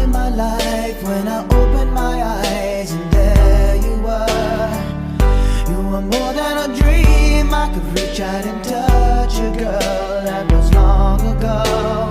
in my life when I opened my eyes, and there you were. You were more than a dream. I could reach out and touch a girl that was long ago.